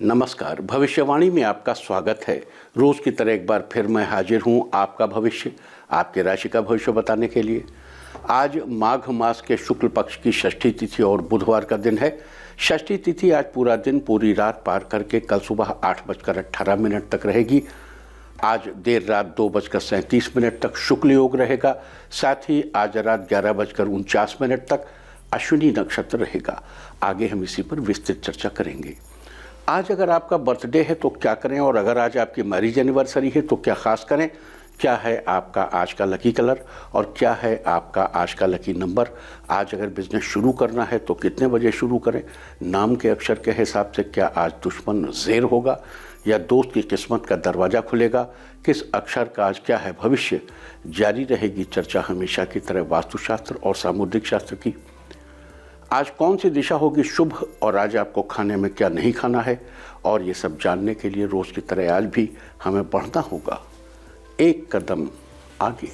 नमस्कार। भविष्यवाणी में आपका स्वागत है। रोज की तरह एक बार फिर मैं हाजिर हूं आपका भविष्य, आपके राशि का भविष्य बताने के लिए। आज माघ मास के शुक्ल पक्ष की षष्ठी तिथि और बुधवार का दिन है। षष्ठी तिथि आज पूरा दिन पूरी रात पार करके कल सुबह 8:18 तक रहेगी। आज देर रात 2:37 तक शुक्ल योग रहेगा। साथ ही आज रात 11:49 तक अश्विनी नक्षत्र रहेगा। आगे हम इसी पर विस्तृत चर्चा करेंगे। आज अगर आपका बर्थडे है तो क्या करें, और अगर आज आपकी मैरिज एनिवर्सरी है तो क्या खास करें। क्या है आपका आज का लकी कलर और क्या है आपका आज का लकी नंबर। आज अगर बिजनेस शुरू करना है तो कितने बजे शुरू करें। नाम के अक्षर के हिसाब से क्या आज दुश्मन ज़ेर होगा या दोस्त की किस्मत का दरवाज़ा खुलेगा। किस अक्षर का आज क्या है भविष्य। जारी रहेगी चर्चा हमेशा की तरह वास्तुशास्त्र और सामुद्रिक शास्त्र की। आज कौन सी दिशा होगी शुभ और आज आपको खाने में क्या नहीं खाना है, और ये सब जानने के लिए रोज़ की तरह आज भी हमें बढ़ना होगा एक कदम आगे।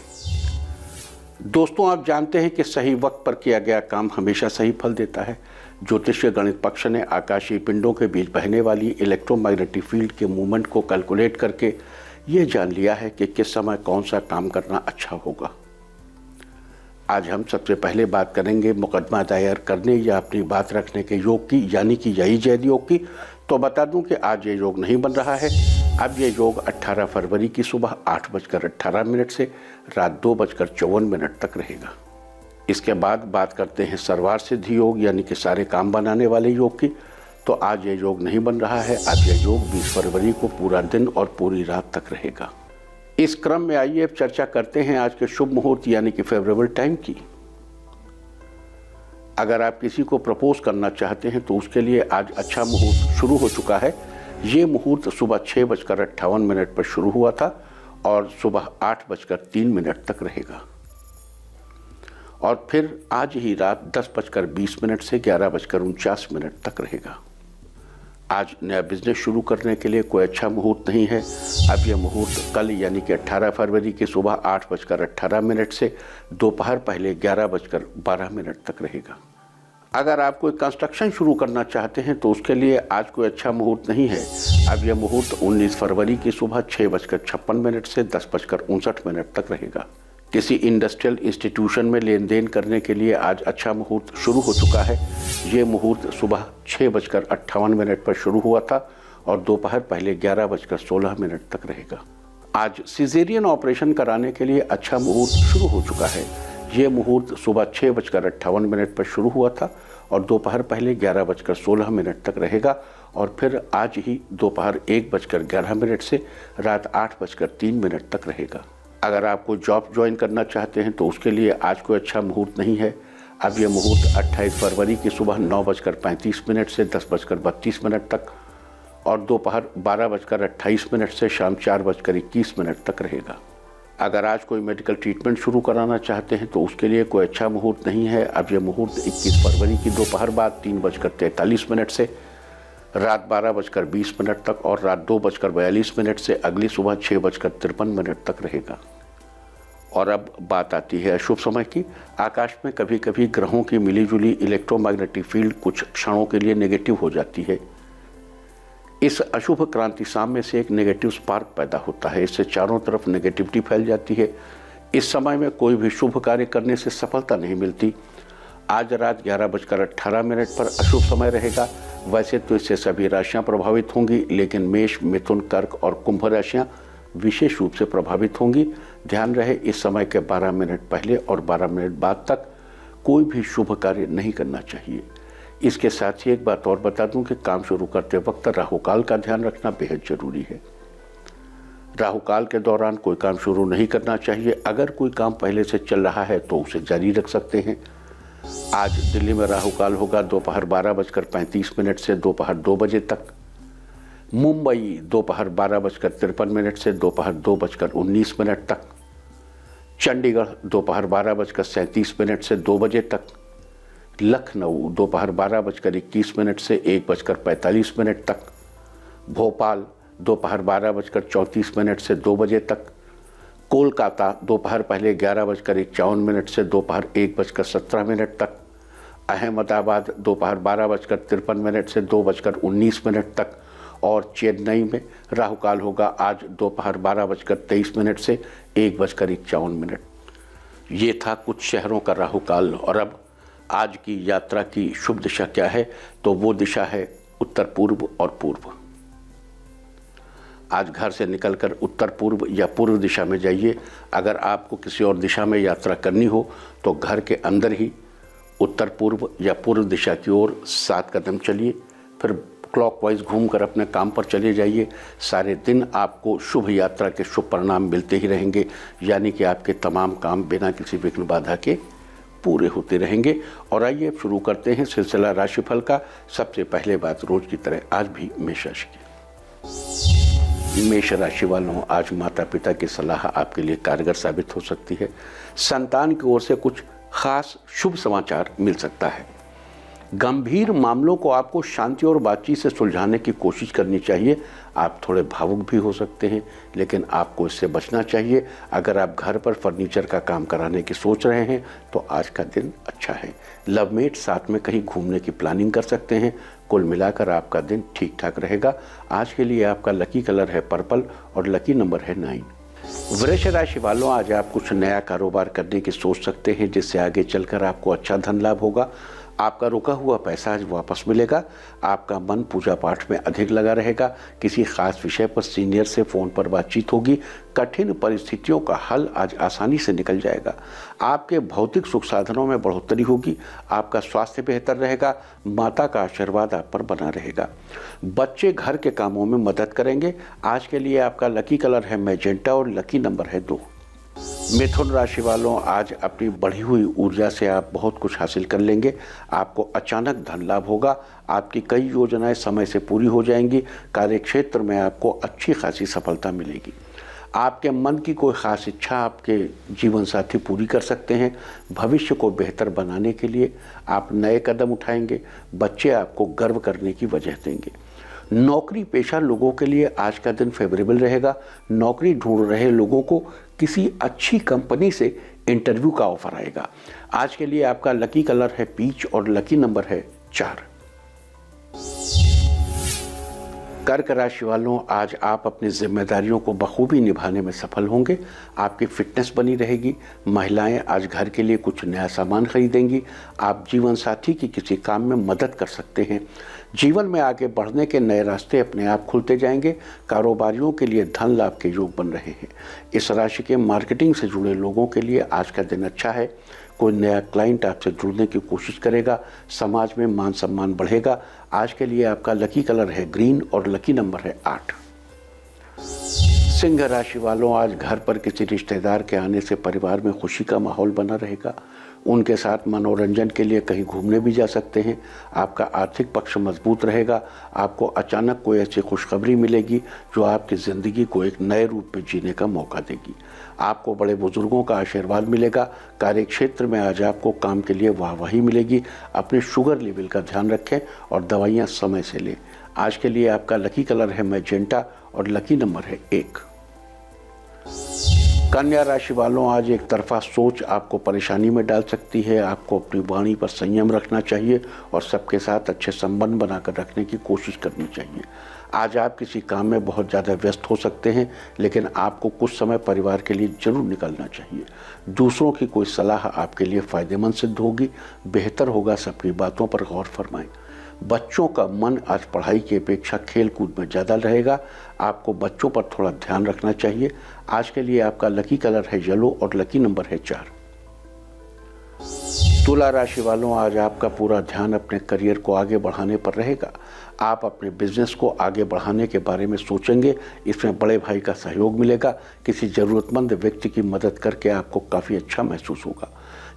दोस्तों, आप जानते हैं कि सही वक्त पर किया गया काम हमेशा सही फल देता है। ज्योतिषीय गणित पक्ष ने आकाशीय पिंडों के बीच बहने वाली इलेक्ट्रोमैग्नेटिक फील्ड के मूवमेंट को कैलकुलेट करके ये जान लिया है कि किस समय कौन सा काम करना अच्छा होगा। आज हम सबसे पहले बात करेंगे मुकदमा दायर करने या अपनी बात रखने के योग की, यानी कि यही जैद योग की। तो बता दूं कि आज ये योग नहीं बन रहा है। अब ये योग 18 फरवरी की सुबह 8:18 से रात 2:54 तक रहेगा। इसके बाद बात करते हैं सर्वार्थ सिद्धि योग, यानी कि सारे काम बनाने वाले योग की। तो आज ये योग नहीं बन रहा है। अब ये योग 20 फरवरी को पूरा दिन और पूरी रात तक रहेगा। इस क्रम में आइए अब चर्चा करते हैं आज के शुभ मुहूर्त यानी कि फेवरेबल टाइम की। अगर आप किसी को प्रपोज करना चाहते हैं तो उसके लिए आज अच्छा मुहूर्त शुरू हो चुका है। ये मुहूर्त सुबह 6:58 पर शुरू हुआ था और सुबह 8:03 तक रहेगा, और फिर आज ही रात 10:20 से 11:49 तक रहेगा। आज नया बिजनेस शुरू करने के लिए कोई अच्छा मुहूर्त नहीं है। अब यह मुहूर्त कल यानी कि 18 फरवरी की सुबह 8:18 से दोपहर पहले 11:12 तक रहेगा। अगर आप कोई कंस्ट्रक्शन शुरू करना चाहते हैं तो उसके लिए आज कोई अच्छा मुहूर्त नहीं है। अब यह मुहूर्त 19 फरवरी की सुबह 6:56 से 10:59 तक रहेगा। किसी इंडस्ट्रियल इंस्टीट्यूशन में लेन देन करने के लिए आज अच्छा मुहूर्त शुरू हो चुका है। ये मुहूर्त सुबह 6:58 पर शुरू हुआ था और दोपहर पहले 11:16 तक रहेगा। आज सिजेरियन ऑपरेशन कराने के लिए अच्छा मुहूर्त शुरू हो चुका है। ये मुहूर्त सुबह 6:58 पर शुरू हुआ था और दोपहर पहले 11:16 तक रहेगा, और फिर आज ही दोपहर 1:11 से रात 8:03 तक रहेगा। अगर आप कोई जॉब ज्वाइन करना चाहते हैं तो उसके लिए आज कोई अच्छा मुहूर्त नहीं है। अब यह मुहूर्त 28 फरवरी की सुबह 9:35 से 10:32 तक और दोपहर 12:28 से शाम 4:21 तक रहेगा। अगर आज कोई मेडिकल ट्रीटमेंट शुरू कराना चाहते हैं तो उसके लिए कोई अच्छा मुहूर्त नहीं है। अब यह मुहूर्त 21 फरवरी की दोपहर बाद 3:43 से रात 12:20 तक और रात 2:42 से अगली सुबह 6:53 तक रहेगा। और अब बात आती है अशुभ समय की। आकाश में कभी कभी ग्रहों की मिलीजुली इलेक्ट्रोमैग्नेटिक फील्ड कुछ क्षणों के लिए नेगेटिव हो जाती है। इस अशुभ क्रांति साम्य से एक नेगेटिव स्पार्क पैदा होता है। इससे चारों तरफ नेगेटिविटी फैल जाती है। इस समय में कोई भी शुभ कार्य करने से सफलता नहीं मिलती। आज रात 11:18 पर अशुभ समय रहेगा। वैसे तो इससे सभी राशियां प्रभावित होंगी, लेकिन मेष, मिथुन, कर्क और कुंभ राशियां विशेष रूप से प्रभावित होंगी। ध्यान रहे, इस समय के 12 मिनट पहले और 12 मिनट बाद तक कोई भी शुभ कार्य नहीं करना चाहिए। इसके साथ ही एक बात और बता दूं कि काम शुरू करते वक्त राहुकाल का ध्यान रखना बेहद जरूरी है। राहुकाल के दौरान कोई काम शुरू नहीं करना चाहिए। अगर कोई काम पहले से चल रहा है तो उसे जारी रख सकते हैं। आज दिल्ली में राहुकाल होगा दोपहर 12:35 से दोपहर 2 बजे तक। मुंबई दोपहर 12:53 से दोपहर 2:19 तक। चंडीगढ़ दोपहर 12:37 से 2 बजे तक। लखनऊ दोपहर 12:21 से 1:45 तक। भोपाल दोपहर 12:34 से 2 बजे तक। कोलकाता दोपहर पहले 11:51 से दोपहर 1:17 तक। अहमदाबाद दोपहर 12:53 से 2:19 तक और चेन्नई में राहु काल होगा आज दोपहर 12:23 से 1:51। ये था कुछ शहरों का राहु काल। और अब आज की यात्रा की शुभ दिशा क्या है, तो वो दिशा है उत्तर पूर्व और पूर्व। आज घर से निकलकर उत्तर पूर्व या पूर्व दिशा में जाइए। अगर आपको किसी और दिशा में यात्रा करनी हो तो घर के अंदर ही उत्तर पूर्व या पूर्व दिशा की ओर 7 कदम चलिए, फिर क्लॉकवाइज घूमकर अपने काम पर चले जाइए। सारे दिन आपको शुभ यात्रा के शुभ परिणाम मिलते ही रहेंगे, यानी कि आपके तमाम काम बिना किसी विघ्न बाधा के पूरे होते रहेंगे। और आइए शुरू करते हैं सिलसिला राशिफल का। सबसे पहले बात रोज की तरह आज भी मेष राशि की। मेष राशि वालों, आज माता पिता की सलाह आपके लिए कारगर साबित हो सकती है। संतान की ओर से कुछ खास शुभ समाचार मिल सकता है। गंभीर मामलों को आपको शांति और बातचीत से सुलझाने की कोशिश करनी चाहिए। आप थोड़े भावुक भी हो सकते हैं, लेकिन आपको इससे बचना चाहिए। अगर आप घर पर फर्नीचर का काम कराने की सोच रहे हैं तो आज का दिन अच्छा है। लवमेट साथ में कहीं घूमने की प्लानिंग कर सकते हैं। कुल मिलाकर आपका दिन ठीक ठाक रहेगा। आज के लिए आपका लकी कलर है पर्पल और लकी नंबर है 9। वृष राशि वालों, आज आप कुछ नया कारोबार करने की सोच सकते हैं, जिससे आगे चलकर आपको अच्छा धन लाभ होगा। आपका रुका हुआ पैसा आज वापस मिलेगा। आपका मन पूजा पाठ में अधिक लगा रहेगा। किसी खास विषय पर सीनियर से फ़ोन पर बातचीत होगी। कठिन परिस्थितियों का हल आज आसानी से निकल जाएगा। आपके भौतिक सुख साधनों में बढ़ोतरी होगी। आपका स्वास्थ्य बेहतर रहेगा। माता का आशीर्वाद आप पर बना रहेगा। बच्चे घर के कामों में मदद करेंगे। आज के लिए आपका लकी कलर है मैजेंटा और लकी नंबर है 2। मिथुन राशि वालों, आज अपनी बढ़ी हुई ऊर्जा से आप बहुत कुछ हासिल कर लेंगे। आपको अचानक धन लाभ होगा। आपकी कई योजनाएं समय से पूरी हो जाएंगी। कार्यक्षेत्र में आपको अच्छी खासी सफलता मिलेगी। आपके मन की कोई खास इच्छा आपके जीवन साथी पूरी कर सकते हैं। भविष्य को बेहतर बनाने के लिए आप नए कदम उठाएंगे। बच्चे आपको गर्व करने की वजह देंगे। नौकरी पेशा लोगों के लिए आज का दिन फेवरेबल रहेगा। नौकरी ढूंढ रहे लोगों को किसी अच्छी कंपनी से इंटरव्यू का ऑफर आएगा। आज के लिए आपका लकी कलर है पीच और लकी नंबर है 4। कर्क राशि वालों, आज आप अपनी जिम्मेदारियों को बखूबी निभाने में सफल होंगे। आपकी फिटनेस बनी रहेगी। महिलाएं आज घर के लिए कुछ नया सामान खरीदेंगी। आप जीवन साथी की किसी काम में मदद कर सकते हैं। जीवन में आगे बढ़ने के नए रास्ते अपने आप खुलते जाएंगे। कारोबारियों के लिए धन लाभ के योग बन रहे हैं। इस राशि के मार्केटिंग से जुड़े लोगों के लिए आज का दिन अच्छा है। कोई नया क्लाइंट आपसे जुड़ने की कोशिश करेगा। समाज में मान सम्मान बढ़ेगा। आज के लिए आपका लकी कलर है ग्रीन और लकी नंबर है 8। सिंह राशि वालों, आज घर पर किसी रिश्तेदार के आने से परिवार में खुशी का माहौल बना रहेगा। उनके साथ मनोरंजन के लिए कहीं घूमने भी जा सकते हैं। आपका आर्थिक पक्ष मजबूत रहेगा। आपको अचानक कोई ऐसी खुशखबरी मिलेगी जो आपकी ज़िंदगी को एक नए रूप में जीने का मौका देगी। आपको बड़े बुजुर्गों का आशीर्वाद मिलेगा। कार्यक्षेत्र में आज आपको काम के लिए वाहवाही मिलेगी। अपने शुगर लेवल का ध्यान रखें और दवाइयाँ समय से लें। आज के लिए आपका लकी कलर है मैजेंटा और लकी नंबर है 1। कन्या राशि वालों, आज एक तरफा सोच आपको परेशानी में डाल सकती है। आपको अपनी वाणी पर संयम रखना चाहिए और सबके साथ अच्छे संबंध बनाकर रखने की कोशिश करनी चाहिए। आज आप किसी काम में बहुत ज़्यादा व्यस्त हो सकते हैं, लेकिन आपको कुछ समय परिवार के लिए जरूर निकालना चाहिए। दूसरों की कोई सलाह आपके लिए फ़ायदेमंद सिद्ध होगी। बेहतर होगा सबकी बातों पर गौर फरमाएं। बच्चों का मन आज पढ़ाई की अपेक्षा खेल कूद में ज़्यादा रहेगा। आपको बच्चों पर थोड़ा ध्यान रखना चाहिए। आज के लिए आपका लकी कलर है येलो और लकी नंबर है 4। तुला राशि वालों, आज आपका पूरा ध्यान अपने करियर को आगे बढ़ाने पर रहेगा। आप अपने बिजनेस को आगे बढ़ाने के बारे में सोचेंगे। इसमें बड़े भाई का सहयोग मिलेगा। किसी ज़रूरतमंद व्यक्ति की मदद करके आपको काफ़ी अच्छा महसूस होगा।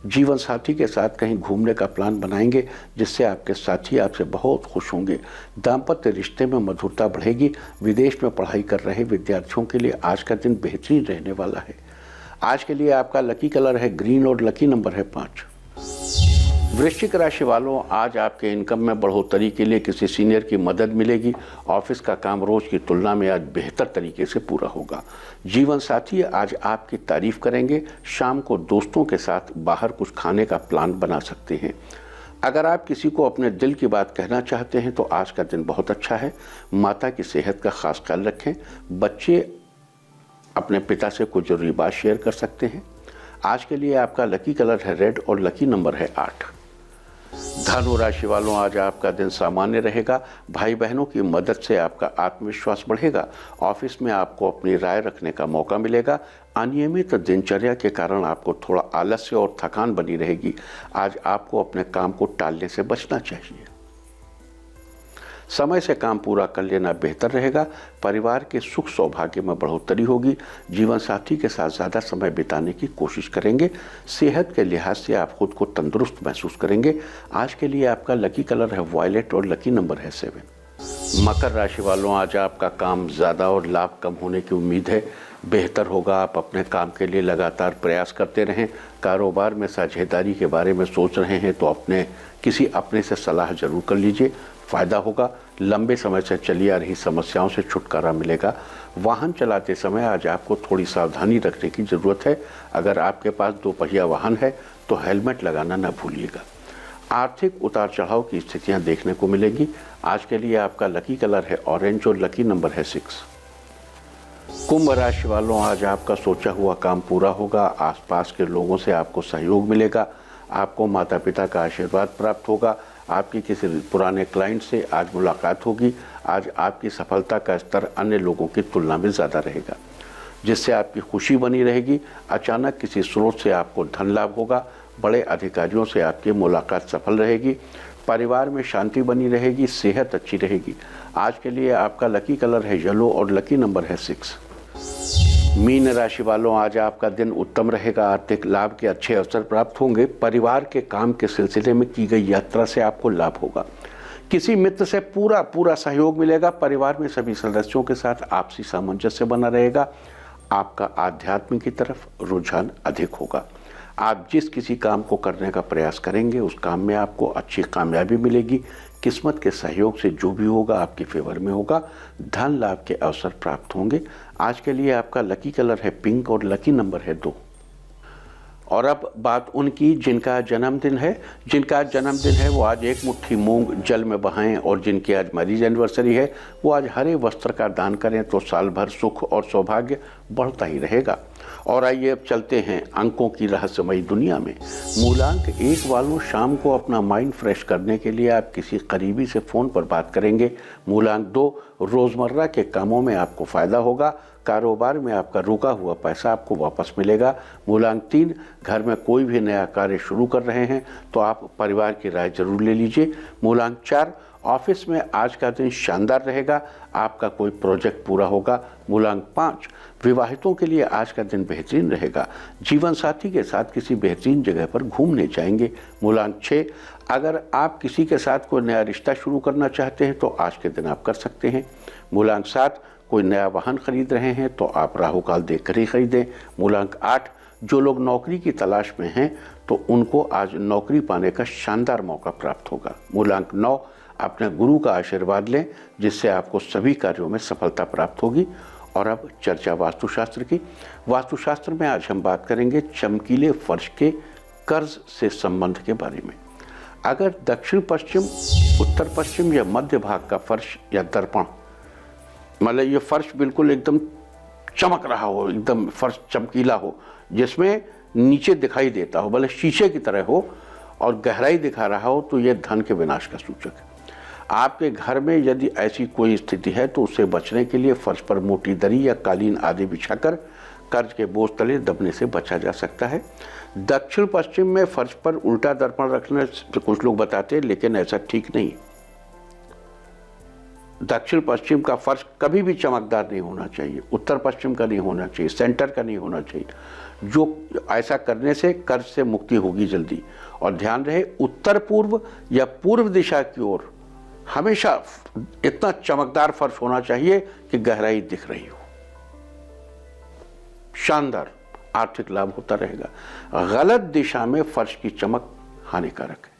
जीवन साथी के साथ कहीं घूमने का प्लान बनाएंगे, जिससे आपके साथी आपसे बहुत खुश होंगे। दाम्पत्य रिश्ते में मधुरता बढ़ेगी। विदेश में पढ़ाई कर रहे विद्यार्थियों के लिए आज का दिन बेहतरीन रहने वाला है। आज के लिए आपका लकी कलर है ग्रीन और लकी नंबर है 5। वृश्चिक राशि वालों, आज आपके इनकम में बढ़ोतरी के लिए किसी सीनियर की मदद मिलेगी। ऑफिस का काम रोज की तुलना में आज बेहतर तरीके से पूरा होगा। जीवन साथी आज आपकी तारीफ करेंगे। शाम को दोस्तों के साथ बाहर कुछ खाने का प्लान बना सकते हैं। अगर आप किसी को अपने दिल की बात कहना चाहते हैं तो आज का दिन बहुत अच्छा है। माता की सेहत का खास ख्याल रखें। बच्चे अपने पिता से कोई जरूरी बात शेयर कर सकते हैं। आज के लिए आपका लकी कलर है रेड और लकी नंबर है 8। धनु राशि वालों, आज आपका दिन सामान्य रहेगा। भाई बहनों की मदद से आपका आत्मविश्वास बढ़ेगा। ऑफिस में आपको अपनी राय रखने का मौका मिलेगा। अनियमित दिनचर्या के कारण आपको थोड़ा आलस्य और थकान बनी रहेगी। आज आपको अपने काम को टालने से बचना चाहिए। समय से काम पूरा कर लेना बेहतर रहेगा। परिवार के सुख सौभाग्य में बढ़ोतरी होगी। जीवन साथी के साथ ज़्यादा समय बिताने की कोशिश करेंगे। सेहत के लिहाज से आप खुद को तंदुरुस्त महसूस करेंगे। आज के लिए आपका लकी कलर है वायलेट और लकी नंबर है 7। मकर राशि वालों, आज आपका काम ज़्यादा और लाभ कम होने की उम्मीद है। बेहतर होगा आप अपने काम के लिए लगातार प्रयास करते रहें। कारोबार में साझेदारी के बारे में सोच रहे हैं तो किसी अपने से सलाह जरूर कर लीजिए, फ़ायदा होगा। लंबे समय से चली आ रही समस्याओं से छुटकारा मिलेगा। वाहन चलाते समय आज आपको थोड़ी सावधानी रखने की ज़रूरत है। अगर आपके पास 2 पहिया वाहन है तो हेलमेट लगाना न भूलिएगा। आर्थिक उतार चढ़ाव की स्थितियां देखने को मिलेगी। आज के लिए आपका लकी कलर है ऑरेंज और लकी नंबर है 6। कुंभ राशि वालों, आज आपका सोचा हुआ काम पूरा होगा। आसपास के लोगों से आपको सहयोग मिलेगा। आपको माता पिता का आशीर्वाद प्राप्त होगा। आपकी किसी पुराने क्लाइंट से आज मुलाकात होगी। आज आपकी सफलता का स्तर अन्य लोगों की तुलना में ज़्यादा रहेगा, जिससे आपकी खुशी बनी रहेगी। अचानक किसी स्रोत से आपको धन लाभ होगा। बड़े अधिकारियों से आपकी मुलाकात सफल रहेगी। परिवार में शांति बनी रहेगी। सेहत अच्छी रहेगी। आज के लिए आपका लकी कलर है येलो और लकी नंबर है 6। मीन राशि वालों, आज आपका दिन उत्तम रहेगा। आर्थिक लाभ के अच्छे अवसर प्राप्त होंगे। परिवार के काम के सिलसिले में की गई यात्रा से आपको लाभ होगा। किसी मित्र से पूरा सहयोग मिलेगा। परिवार में सभी सदस्यों के साथ आपसी सामंजस्य बना रहेगा। आपका आध्यात्म की तरफ रुझान अधिक होगा। आप जिस किसी काम को करने का प्रयास करेंगे उस काम में आपको अच्छी कामयाबी मिलेगी। किस्मत के सहयोग से जो भी होगा आपके फेवर में होगा। धन लाभ के अवसर प्राप्त होंगे। आज के लिए आपका लकी कलर है पिंक और लकी नंबर है 2। और अब बात उनकी जिनका जन्मदिन है वो आज एक मुट्ठी मूंग जल में बहाएं। और जिनकी आज मैरिज एनिवर्सरी है वो आज हरे वस्त्र का दान करें तो साल भर सुख और सौभाग्य बढ़ता ही रहेगा। और आइए अब चलते हैं अंकों की रहस्यमयी दुनिया में। मूलांक 1 वालों, शाम को अपना माइंड फ्रेश करने के लिए आप किसी करीबी से फ़ोन पर बात करेंगे। मूलांक 2, रोज़मर्रा के कामों में आपको फ़ायदा होगा। कारोबार में आपका रुका हुआ पैसा आपको वापस मिलेगा। मूलांक 3, घर में कोई भी नया कार्य शुरू कर रहे हैं तो आप परिवार की राय जरूर ले लीजिए। मूलांक 4, ऑफिस में आज का दिन शानदार रहेगा। आपका कोई प्रोजेक्ट पूरा होगा। मूलांक 5, विवाहितों के लिए आज का दिन बेहतरीन रहेगा। जीवन साथी के साथ किसी बेहतरीन जगह पर घूमने जाएंगे। मूलांक 6, अगर आप किसी के साथ कोई नया रिश्ता शुरू करना चाहते हैं तो आज के दिन आप कर सकते हैं। मूलांक 7, कोई नया वाहन खरीद रहे हैं तो आप राहु काल देखकर ही खरीदें। मूलांक 8, जो लोग नौकरी की तलाश में हैं तो उनको आज नौकरी पाने का शानदार मौका प्राप्त होगा। मूलांक 9, अपने गुरु का आशीर्वाद लें जिससे आपको सभी कार्यों में सफलता प्राप्त होगी। और अब चर्चा वास्तुशास्त्र की। वास्तुशास्त्र में आज हम बात करेंगे चमकीले फर्श के कर्ज से संबंध के बारे में। अगर दक्षिण पश्चिम, उत्तर पश्चिम या मध्य भाग का फर्श या दर्पण, मतलब ये फर्श बिल्कुल एकदम चमक रहा हो, एकदम फर्श चमकीला हो, जिसमें नीचे दिखाई देता हो, भले शीशे की तरह हो और गहराई दिखा रहा हो, तो यह धन के विनाश का सूचक है। आपके घर में यदि ऐसी कोई स्थिति है तो उससे बचने के लिए फर्श पर मोटी दरी या कालीन आदि बिछाकर कर्ज के बोझ तले दबने से बचा जा सकता है। दक्षिण पश्चिम में फर्श पर उल्टा दर्पण रखने से कुछ लोग बताते हैं, लेकिन ऐसा ठीक नहीं। दक्षिण पश्चिम का फर्श कभी भी चमकदार नहीं होना चाहिए। उत्तर पश्चिम का नहीं होना चाहिए। सेंटर का नहीं होना चाहिए। जो ऐसा करने से कर्ज से मुक्ति होगी जल्दी। और ध्यान रहे, उत्तर पूर्व या पूर्व दिशा की ओर हमेशा इतना चमकदार फर्श होना चाहिए कि गहराई दिख रही हो। शानदार आर्थिक लाभ होता रहेगा। गलत दिशा में फर्श की चमक हानिकारक है।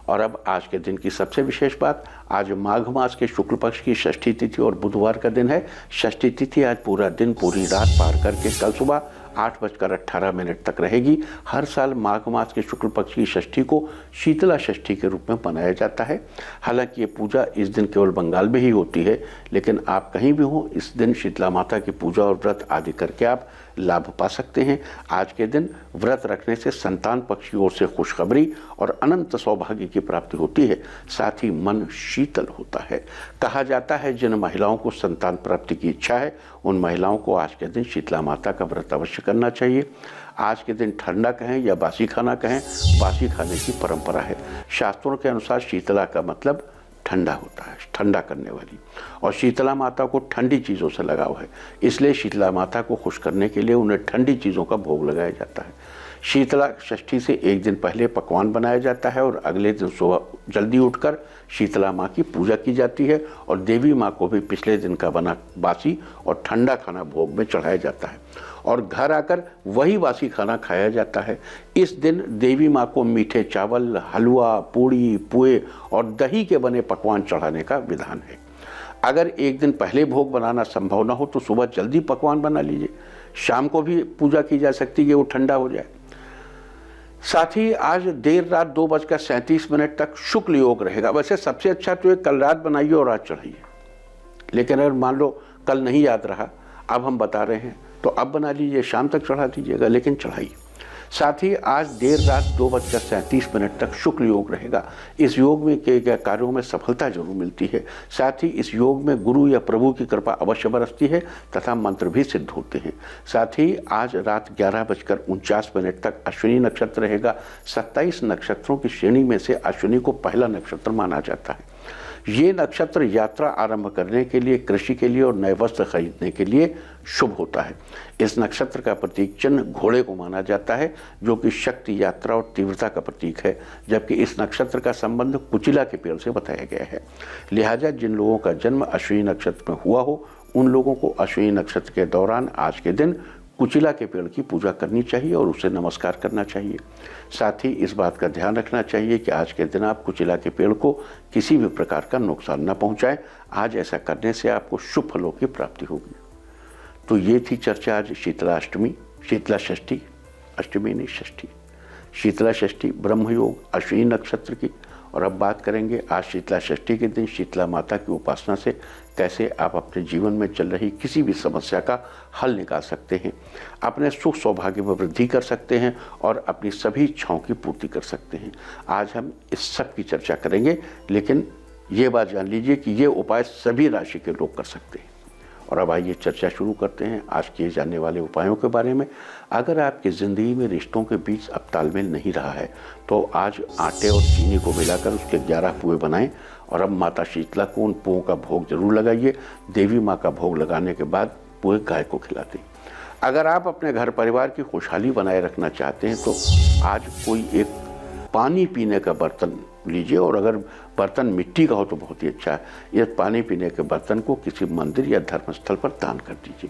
और अब आज के दिन की सबसे विशेष बात, आज माघ मास के शुक्ल पक्ष की षष्ठी तिथि और बुधवार का दिन है। षष्ठी तिथि आज पूरा दिन पूरी रात पार करके कल सुबह 8:18 तक रहेगी। हर साल माघ मास के शुक्ल पक्ष की षष्ठी को शीतला षष्ठी के रूप में मनाया जाता है। हालांकि ये पूजा इस दिन केवल बंगाल में ही होती है, लेकिन आप कहीं भी हो इस दिन शीतला माता की पूजा और व्रत आदि करके आप लाभ पा सकते हैं। आज के दिन व्रत रखने से संतान पक्ष की ओर से खुशखबरी और अनंत सौभाग्य की प्राप्ति होती है। साथ ही मन शीतल होता है। कहा जाता है जिन महिलाओं को संतान प्राप्ति की इच्छा है उन महिलाओं को आज के दिन शीतला माता का व्रत अवश्य करना चाहिए। आज के दिन ठंडा कहें या बासी खाना कहें, बासी खाने की परंपरा है। शास्त्रों के अनुसार शीतला का मतलब ठंडा होता है, ठंडा करने वाली, और शीतला माता को ठंडी चीज़ों से लगाव है। इसलिए शीतला माता को खुश करने के लिए उन्हें ठंडी चीज़ों का भोग लगाया जाता है। शीतला षष्ठी से एक दिन पहले पकवान बनाया जाता है और अगले दिन सुबह जल्दी उठकर शीतला माँ की पूजा की जाती है और देवी माँ को भी पिछले दिन का बना बासी और ठंडा खाना भोग में चढ़ाया जाता है और घर आकर वही बासी खाना खाया जाता है। इस दिन देवी माँ को मीठे चावल, हलवा, पूड़ी, पुए और दही के बने पकवान चढ़ाने का विधान है। अगर एक दिन पहले भोग बनाना संभव न हो तो सुबह जल्दी पकवान बना लीजिए। शाम को भी पूजा की जा सकती है कि वो ठंडा हो जाए। साथ ही आज देर रात 2:37 तक शुक्ल योग रहेगा। वैसे सबसे अच्छा तो कल रात बनाइए और आज चढ़ाइए, लेकिन अगर मान लो कल नहीं याद रहा, अब हम बता रहे हैं तो अब बना लीजिए, शाम तक चढ़ा दीजिएगा, लेकिन चढ़ाइए। साथ ही आज देर रात 2:37 तक शुक्ल योग रहेगा। इस योग में किए गए कार्यों में सफलता जरूर मिलती है। साथ ही इस योग में गुरु या प्रभु की कृपा अवश्य बरसती है तथा मंत्र भी सिद्ध होते हैं। साथ ही आज रात 11:49 तक अश्विनी नक्षत्र रहेगा। 27 नक्षत्रों की श्रेणी में से अश्विनी को पहला नक्षत्र माना जाता है। ये नक्षत्र यात्रा आरंभ करने के लिए, कृषि के लिए और नए वस्त्र खरीदने के लिए शुभ होता है। इस नक्षत्र का प्रतीक चिन्ह घोड़े को माना जाता है, जो कि शक्ति, यात्रा और तीव्रता का प्रतीक है, जबकि इस नक्षत्र का संबंध कुचिला के पेड़ से बताया गया है। लिहाजा जिन लोगों का जन्म अश्विनी नक्षत्र में हुआ हो उन लोगों को अश्विनी नक्षत्र के दौरान आज के दिन कुचिला के पेड़ की पूजा करनी चाहिए और उसे नमस्कार करना चाहिए। साथ ही इस बात का ध्यान रखना चाहिए कि आज के दिन आप कुचिला के पेड़ को किसी भी प्रकार का नुकसान न पहुंचाएं। आज ऐसा करने से आपको शुभ फलों की प्राप्ति होगी। तो ये थी चर्चा आज शीतला षष्ठी, अष्टमी नहीं षष्ठी, शीतला षष्ठी, ब्रह्मयोग, अश्विनी नक्षत्र की। और अब बात करेंगे आज शीतला षष्ठी के दिन शीतला माता की उपासना से कैसे आप अपने जीवन में चल रही किसी भी समस्या का हल निकाल सकते हैं, अपने सुख सौभाग्य में वृद्धि कर सकते हैं और अपनी सभी इच्छाओं की पूर्ति कर सकते हैं। आज हम इस सब की चर्चा करेंगे, लेकिन ये बात जान लीजिए कि ये उपाय सभी राशि के लोग कर सकते हैं। और अब आइए चर्चा शुरू करते हैं आज किए जाने वाले उपायों के बारे में। अगर आपकी ज़िंदगी में रिश्तों के बीच अब तालमेल नहीं रहा है तो आज आटे और चीनी को मिलाकर उसके 11 पुए बनाएं और अब माता शीतला को उन पुओं का भोग जरूर लगाइए। देवी माँ का भोग लगाने के बाद पुए गाय को खिला दें। अगर आप अपने घर परिवार की खुशहाली बनाए रखना चाहते हैं तो आज कोई एक पानी पीने का बर्तन लीजिए, और अगर बर्तन मिट्टी का हो तो बहुत ही अच्छा है। ये पानी पीने के बर्तन को किसी मंदिर या धर्मस्थल पर दान कर दीजिए।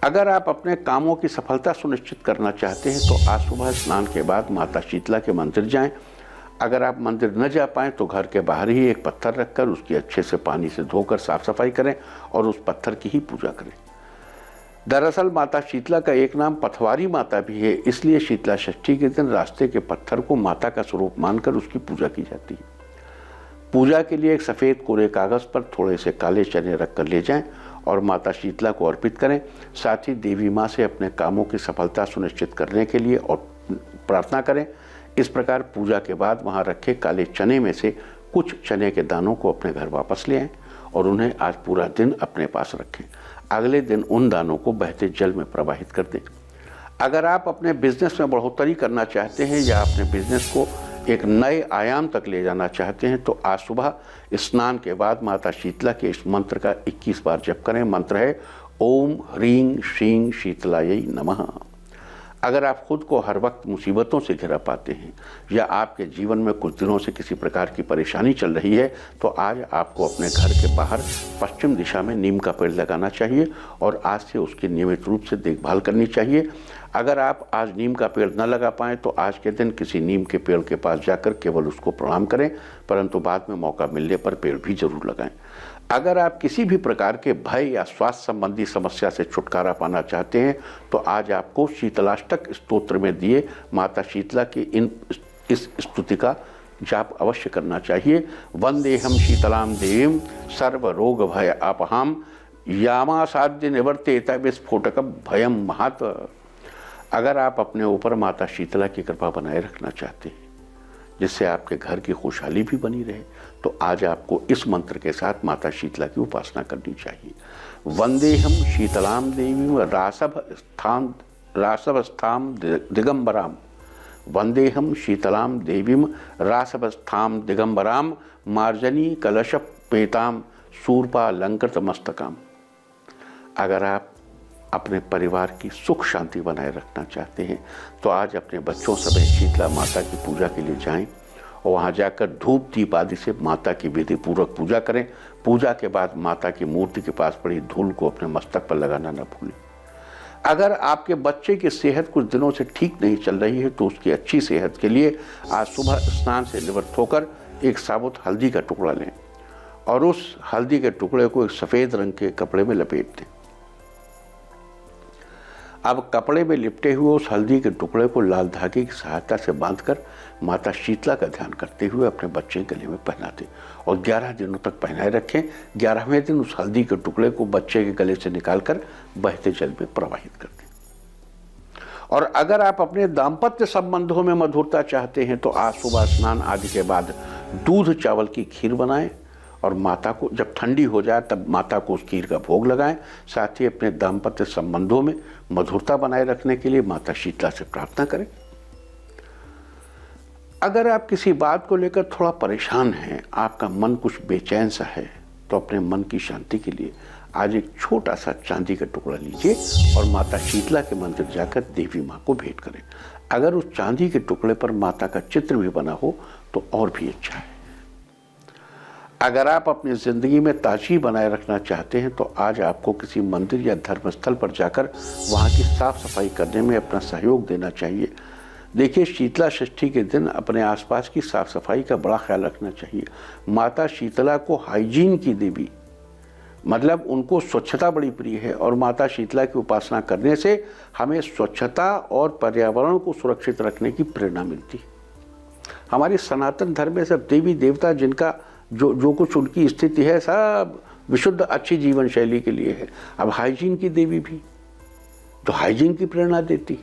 अगर आप अपने कामों की सफलता सुनिश्चित करना चाहते हैं तो आज सुबह स्नान के बाद माता शीतला के मंदिर जाएं। अगर आप मंदिर न जा पाएँ तो घर के बाहर ही एक पत्थर रखकर उसकी अच्छे से पानी से धोकर साफ सफाई करें और उस पत्थर की ही पूजा करें। दरअसल माता शीतला का एक नाम पथवारी माता भी है, इसलिए शीतला षष्ठी के दिन रास्ते के पत्थर को माता का स्वरूप मानकर उसकी पूजा की जाती है। पूजा के लिए एक सफ़ेद कोरे कागज़ पर थोड़े से काले चने रखकर ले जाएं और माता शीतला को अर्पित करें। साथ ही देवी माँ से अपने कामों की सफलता सुनिश्चित करने के लिए और प्रार्थना करें। इस प्रकार पूजा के बाद वहाँ रखे काले चने में से कुछ चने के दानों को अपने घर वापस ले आएं और उन्हें आज पूरा दिन अपने पास रखें। अगले दिन उन दानों को बहते जल में प्रवाहित कर दें। अगर आप अपने बिजनेस में बढ़ोतरी करना चाहते हैं या अपने बिजनेस को एक नए आयाम तक ले जाना चाहते हैं तो आज सुबह स्नान के बाद माता शीतला के इस मंत्र का 21 बार जप करें। मंत्र है ओम ह्रीं श्रीं शीतलायै नमः। अगर आप खुद को हर वक्त मुसीबतों से घिरा पाते हैं या आपके जीवन में कुछ दिनों से किसी प्रकार की परेशानी चल रही है तो आज आपको अपने घर के बाहर पश्चिम दिशा में नीम का पेड़ लगाना चाहिए और आज से उसकी नियमित रूप से देखभाल करनी चाहिए। अगर आप आज नीम का पेड़ न लगा पाएँ तो आज के दिन किसी नीम के पेड़ के पास जाकर केवल उसको प्रणाम करें, परंतु बाद में मौका मिलने पर पेड़ भी जरूर लगाएं। अगर आप किसी भी प्रकार के भय या स्वास्थ्य संबंधी समस्या से छुटकारा पाना चाहते हैं तो आज आपको शीतलाष्टक स्तोत्र में दिए माता शीतला की इस स्तुति का जाप अवश्य करना चाहिए। वंदेहम शीतलाम देवीं सर्व रोग भय अपहाम यामासाद्य निवर्तेत विस्फोटकम भयम महत। अगर आप अपने ऊपर माता शीतला की कृपा बनाए रखना चाहते हैं जिससे आपके घर की खुशहाली भी बनी रहे तो आज आपको इस मंत्र के साथ माता शीतला की उपासना करनी चाहिए। वंदेहम शीतलाम देवीं रासवस्थाम दिगंबराम। वंदेहम शीतलाम देवीं रासवस्थाम दिगंबराम मार्जनी कलश पेताम शूर्पालंकृत मस्तकाम। अगर आप अपने परिवार की सुख शांति बनाए रखना चाहते हैं तो आज अपने बच्चों समेत शीतला माता की पूजा के लिए जाएं और वहां जाकर धूप दीप आदि से माता की विधि पूर्वक पूजा करें। पूजा के बाद माता की मूर्ति के पास पड़ी धूल को अपने मस्तक पर लगाना न भूलें। अगर आपके बच्चे की सेहत कुछ दिनों से ठीक नहीं चल रही है तो उसकी अच्छी सेहत के लिए आज सुबह स्नान से निवृत्त होकर एक साबुत हल्दी का टुकड़ा लें और उस हल्दी के टुकड़े को एक सफ़ेद रंग के कपड़े में लपेट दें। अब कपड़े में लिपटे हुए उस हल्दी के टुकड़े को लाल धागे की सहायता से बांधकर माता शीतला का ध्यान करते हुए अपने बच्चे के गले में पहना दें और 11 दिनों तक पहनाए रखें। 11वें दिन उस हल्दी के टुकड़े को बच्चे के गले से निकालकर बहते जल में प्रवाहित कर दें। और अगर आप अपने दाम्पत्य संबंधों में मधुरता चाहते हैं तो आज सुबह स्नान आदि के बाद दूध चावल की खीर बनाएं और माता को जब ठंडी हो जाए तब माता को उस खीर का भोग लगाएं। साथ ही अपने दाम्पत्य संबंधों में मधुरता बनाए रखने के लिए माता शीतला से प्रार्थना करें। अगर आप किसी बात को लेकर थोड़ा परेशान हैं, आपका मन कुछ बेचैन सा है, तो अपने मन की शांति के लिए आज एक छोटा सा चांदी का टुकड़ा लीजिए और माता शीतला के मंदिर जाकर देवी माँ को भेंट करें। अगर उस चांदी के टुकड़े पर माता का चित्र भी बना हो तो और भी अच्छा है। अगर आप अपनी ज़िंदगी में ताजगी बनाए रखना चाहते हैं तो आज आपको किसी मंदिर या धर्मस्थल पर जाकर वहाँ की साफ सफाई करने में अपना सहयोग देना चाहिए। देखिए, शीतला षष्ठी के दिन अपने आसपास की साफ सफाई का बड़ा ख्याल रखना चाहिए। माता शीतला को हाइजीन की देवी, मतलब उनको स्वच्छता बड़ी प्रिय है और माता शीतला की उपासना करने से हमें स्वच्छता और पर्यावरण को सुरक्षित रखने की प्रेरणा मिलती है। हमारे सनातन धर्म में सब देवी देवता जिनका जो कुछ उनकी स्थिति है सब विशुद्ध अच्छी जीवन शैली के लिए है। अब हाइजीन की देवी भी तो हाइजीन की प्रेरणा देती,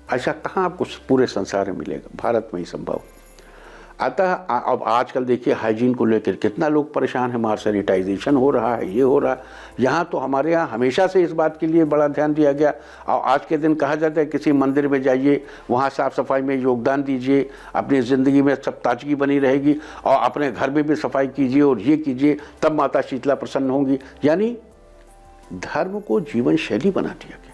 ऐसा कहाँ आपको पूरे संसार में मिलेगा, भारत में ही संभव। अतः अब आजकल देखिए हाइजीन को लेकर कितना लोग परेशान हैं, मार सैनिटाइजेशन हो रहा है, ये हो रहा है। यहाँ तो हमारे यहाँ हमेशा से इस बात के लिए बड़ा ध्यान दिया गया और आज के दिन कहा जाता है किसी मंदिर में जाइए, वहाँ साफ़ सफाई में योगदान दीजिए, अपनी ज़िंदगी में सब ताजगी बनी रहेगी और अपने घर में भी सफाई कीजिए और ये कीजिए, तब माता शीतला प्रसन्न होंगी। यानी धर्म को जीवन शैली बना दिया गया।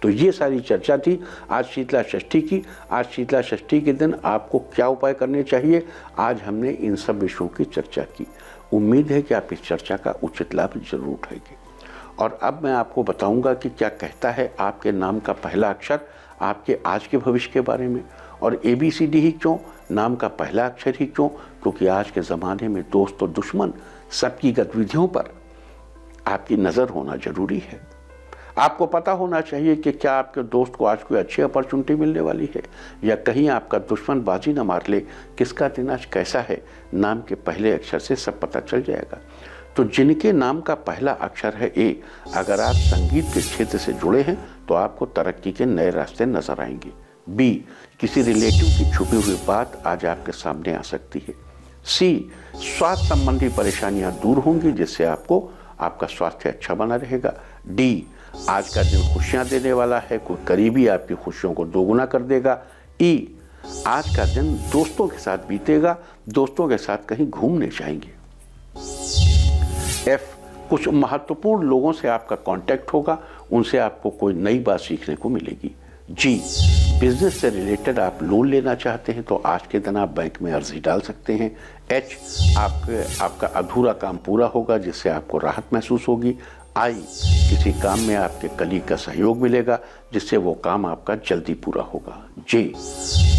तो ये सारी चर्चा थी आज शीतला षष्ठी की। आज शीतला षष्ठी के दिन आपको क्या उपाय करने चाहिए, आज हमने इन सब विषयों की चर्चा की। उम्मीद है कि आप इस चर्चा का उचित लाभ जरूर उठाएंगे। और अब मैं आपको बताऊंगा कि क्या कहता है आपके नाम का पहला अक्षर आपके आज के भविष्य के बारे में। और ABCD ही क्यों, नाम का पहला अक्षर ही क्यों, क्योंकि आज के ज़माने में दोस्त और दुश्मन सबकी गतिविधियों पर आपकी नज़र होना जरूरी है। आपको पता होना चाहिए कि क्या आपके दोस्त को आज कोई अच्छी अपॉर्चुनिटी मिलने वाली है या कहीं आपका दुश्मन बाजी न मार ले। किसका दिन आज कैसा है, नाम के पहले अक्षर से सब पता चल जाएगा। तो जिनके नाम का पहला अक्षर है A, अगर आप संगीत के क्षेत्र से जुड़े हैं तो आपको तरक्की के नए रास्ते नजर आएंगे। B, किसी रिलेटिव की छुपी हुई बात आज आपके सामने आ सकती है। C, स्वास्थ्य संबंधी परेशानियां दूर होंगी जिससे आपको आपका स्वास्थ्य अच्छा बना रहेगा। D, आज का दिन खुशियां देने वाला है, कोई करीबी आपकी खुशियों को दोगुना कर देगा। E, आज का दिन दोस्तों के साथ बीतेगा, दोस्तों के साथ कहीं घूमने जाएंगे। F, कुछ महत्वपूर्ण लोगों से आपका कांटेक्ट होगा, उनसे आपको कोई नई बात सीखने को मिलेगी। G, बिजनेस से रिलेटेड आप लोन लेना चाहते हैं तो आज के दिन आप बैंक में अर्जी डाल सकते हैं। H, आपका अधूरा काम पूरा होगा जिससे आपको राहत महसूस होगी। I, किसी काम में आपके कलीग का सहयोग मिलेगा जिससे वो काम आपका जल्दी पूरा होगा। J,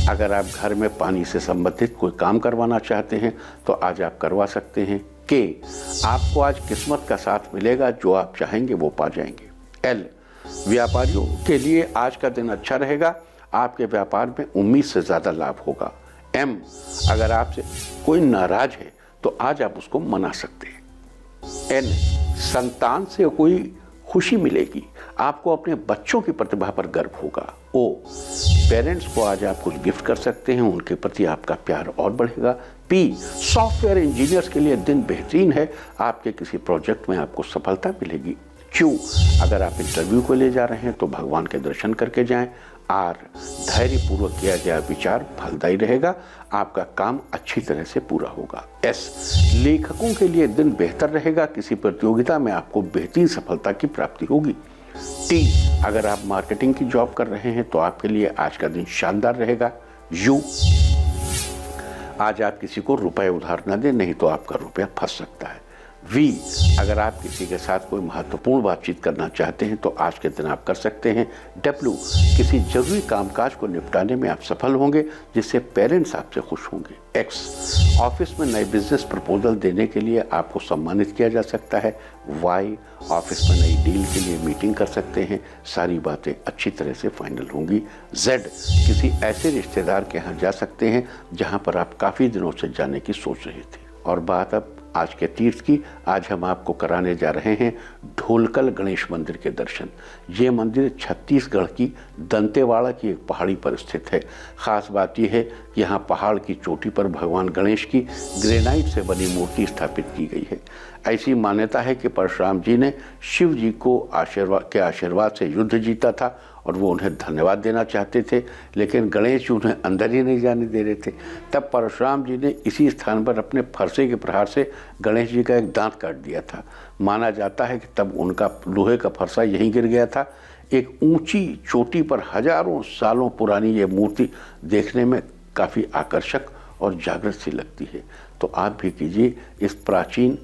अगर आप घर में पानी से संबंधित कोई काम करवाना चाहते हैं तो आज आप करवा सकते हैं। के, आपको आज किस्मत का साथ मिलेगा, जो आप चाहेंगे वो पा जाएंगे। एल, व्यापारियों के लिए आज का दिन अच्छा रहेगा, आपके व्यापार में उम्मीद से ज़्यादा लाभ होगा। एम, अगर आपसे कोई नाराज है तो आज आप उसको मना सकते हैं। एन, संतान से कोई खुशी मिलेगी, आपको अपने बच्चों की प्रतिभा पर गर्व होगा। ओ, पेरेंट्स को आज आप कुछ गिफ्ट कर सकते हैं, उनके प्रति आपका प्यार और बढ़ेगा। पी, सॉफ्टवेयर इंजीनियर्स के लिए दिन बेहतरीन है, आपके किसी प्रोजेक्ट में आपको सफलता मिलेगी। क्यू, अगर आप इंटरव्यू को ले जा रहे हैं तो भगवान के दर्शन करके जाएं। आर, धैर्यपूर्वक किया गया विचार फलदायी रहेगा, आपका काम अच्छी तरह से पूरा होगा। एस, लेखकों के लिए दिन बेहतर रहेगा, किसी प्रतियोगिता में आपको बेहतरीन सफलता की प्राप्ति होगी। टी, अगर आप मार्केटिंग की जॉब कर रहे हैं तो आपके लिए आज का दिन शानदार रहेगा। यू, आज आप किसी को रुपए उधार न दें, नहीं तो आपका रुपया फंस सकता है। वी, अगर आप किसी के साथ कोई महत्वपूर्ण बातचीत करना चाहते हैं तो आज के दिन आप कर सकते हैं। डब्ल्यू, किसी जरूरी कामकाज को निपटाने में आप सफल होंगे, जिससे पेरेंट्स आपसे खुश होंगे। एक्स, ऑफिस में नए बिजनेस प्रपोजल देने के लिए आपको सम्मानित किया जा सकता है। वाई, ऑफिस में नई डील के लिए मीटिंग कर सकते हैं, सारी बातें अच्छी तरह से फाइनल होंगी। जेड, किसी ऐसे रिश्तेदार के यहाँ जा सकते हैं जहाँ पर आप काफ़ी दिनों से जाने की सोच रहे थे। और बात अब आज के तीर्थ की, आज हम आपको कराने जा रहे हैं ढोलकल गणेश मंदिर के दर्शन। ये मंदिर छत्तीसगढ़ की दंतेवाड़ा की एक पहाड़ी पर स्थित है। खास बात यह है कि यहाँ पहाड़ की चोटी पर भगवान गणेश की ग्रेनाइट से बनी मूर्ति स्थापित की गई है। ऐसी मान्यता है कि परशुराम जी ने शिव जी को आशीर्वाद से युद्ध जीता था और वो उन्हें धन्यवाद देना चाहते थे, लेकिन गणेश जी उन्हें अंदर ही नहीं जाने दे रहे थे। तब परशुराम जी ने इसी स्थान पर अपने फरसे के प्रहार से गणेश जी का एक दांत काट दिया था। माना जाता है कि तब उनका लोहे का फरसा यहीं गिर गया था। एक ऊंची चोटी पर हजारों सालों पुरानी ये मूर्ति देखने में काफ़ी आकर्षक और जागृत सी लगती है। तो आप भी कीजिए इस प्राचीन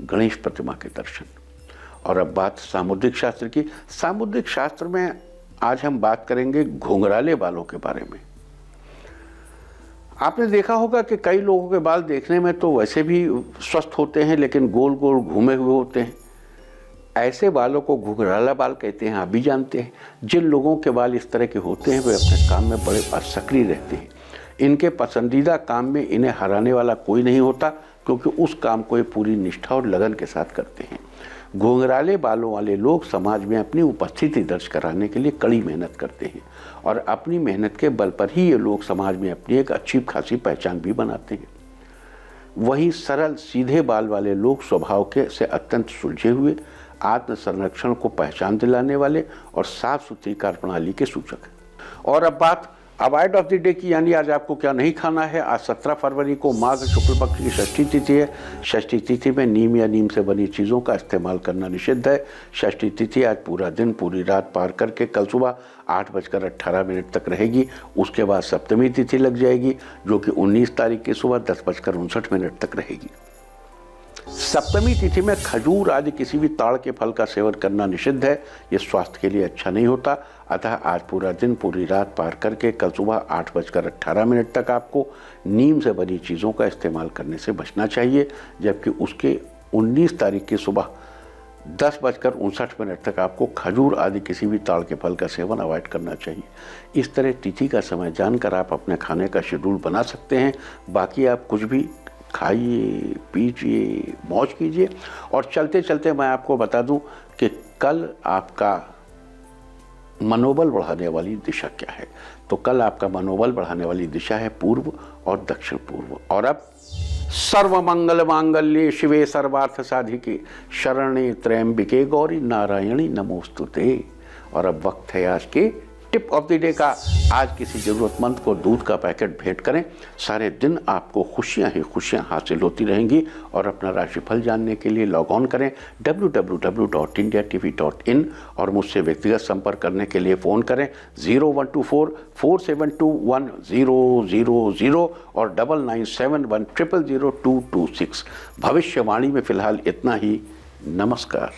गणेश प्रतिमा के दर्शन। और अब बात सामुद्रिक शास्त्र की। सामुद्रिक शास्त्र में आज हम बात करेंगे घुंघराले बालों के बारे में। आपने देखा होगा कि कई लोगों के बाल देखने में तो वैसे भी स्वस्थ होते हैं, लेकिन गोल गोल घूमे हुए होते हैं। ऐसे बालों को घुंघराला बाल कहते हैं, आप भी जानते हैं। जिन लोगों के बाल इस तरह के होते हैं वे अपने काम में बड़े असक्रिय रहते हैं। इनके पसंदीदा काम में इन्हें हराने वाला कोई नहीं होता, क्योंकि उस काम को ये पूरी निष्ठा और लगन के साथ करते हैं। घुंघराले बालों वाले लोग समाज में अपनी उपस्थिति दर्ज कराने के लिए कड़ी मेहनत करते हैं और अपनी मेहनत के बल पर ही ये लोग समाज में अपनी एक अच्छी खासी पहचान भी बनाते हैं। वहीं सरल सीधे बाल वाले लोग स्वभाव के से अत्यंत सुलझे हुए, आत्म संरक्षण को पहचान दिलाने वाले और साफ सुथरी कार्यप्रणाली के सूचक हैं। और अब बात अवॉइड ऑफ द डे की, यानी आज आपको क्या नहीं खाना है। आज 17 फरवरी को माघ शुक्ल पक्ष की षष्ठी तिथि है। षष्ठी तिथि में नीम या नीम से बनी चीज़ों का इस्तेमाल करना निषिद्ध है। षष्ठी तिथि आज पूरा दिन पूरी रात पार करके कल सुबह 8:18 तक रहेगी। उसके बाद सप्तमी तिथि लग जाएगी, जो कि 19 तारीख की सुबह 10:59 तक रहेगी। सप्तमी तिथि में खजूर आदि किसी भी ताड़ के फल का सेवन करना निषिद्ध है। ये स्वास्थ्य के लिए अच्छा नहीं होता। अतः आज पूरा दिन पूरी रात पार करके कल सुबह 8:18 तक आपको नीम से बनी चीज़ों का इस्तेमाल करने से बचना चाहिए, जबकि उसके 19 तारीख की सुबह 10:59 तक आपको खजूर आदि किसी भी ताड़ के फल का सेवन अवॉइड करना चाहिए। इस तरह तिथि का समय जानकर आप अपने खाने का शेड्यूल बना सकते हैं। बाकी आप कुछ भी खाइए, पीजिए, मौज कीजिए। और चलते चलते मैं आपको बता दूं कि कल आपका मनोबल बढ़ाने वाली दिशा क्या है। तो कल आपका मनोबल बढ़ाने वाली दिशा है पूर्व और दक्षिण पूर्व। और अब सर्व मंगल मांगल्ये शिवे सर्वार्थ साधिके शरणे त्र्यंबिके गौरी नारायणी नमोस्तुते। और अब वक्त है आज के टिप ऑफ द डे का। आज किसी ज़रूरतमंद को दूध का पैकेट भेंट करें। सारे दिन आपको खुशियां ही खुशियां हासिल होती रहेंगी। और अपना राशिफल जानने के लिए लॉग ऑन करें www.indiatv.in और मुझसे व्यक्तिगत संपर्क करने के लिए फ़ोन करें 0124-472-1000 और 9971000226। भविष्यवाणी में फ़िलहाल इतना ही। नमस्कार।